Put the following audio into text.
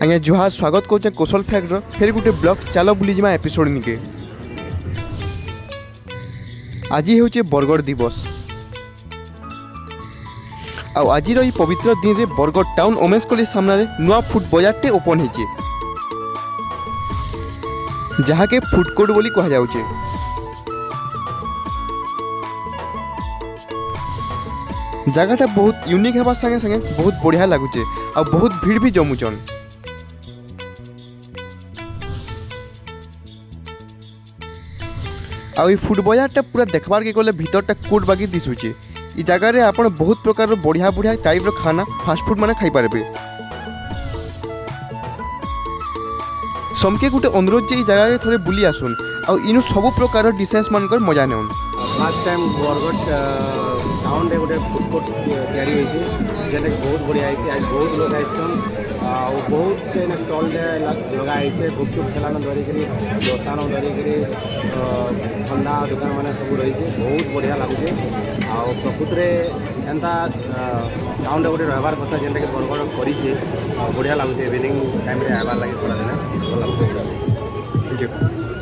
आज्ञा जुहार स्वागत करुचे कौशल फैक्टर फिर गोटे ब्लॉग चलो बुलीजा एपिसोड निके। आज हूँ बरगढ़ दिवस आज पवित्र दिन में बरगढ़ टाउन ओमेश कॉलेज सामने नुआ फुड बजारटे ओपन होचे जहाँ के फुड कोर्ट बोली कह जाउचे। जगहटा बहुत यूनिक है संगे संगे बहुत बढ़िया लगुचे और बहुत भीड़ भी जमुचन। आई फुड बजारटा पूरा देखबार के गले भीतरटा कोर्ट बागी दिशुचे। इ जगह आप बहुत प्रकार बढ़िया बढ़िया टाइप खाना फास्ट फुड माने खाई पारबे। समके गुटे अनुरोध जे इ जगह थोड़े बुली आसुन और इनु सब प्रकार डिशेस मानकर मजा नेउन। फर्स्ट टाइम बरगढ़ टाउन रे गोटे फुड कोर्ट तैयारी होइছে जेने बहुत बढ़िया होइছে। आज बहुत लोग आइछन और बहुत स्टॉल लगा होइছে गुपचुप खेलान धरिक डोसा धरिक ठंडा दुकान मैंने सब रही बहुत बढ़िया लगुचे। आ प्रकृत में एंता टाउन रे गोटे रहबार कथा जेनटा कि बरगढ़ करिছে बढ़िया लगुचे। इवनिंग टाइम रे आबार लगे थोड़ा दिन भल लगुचे। Thank you.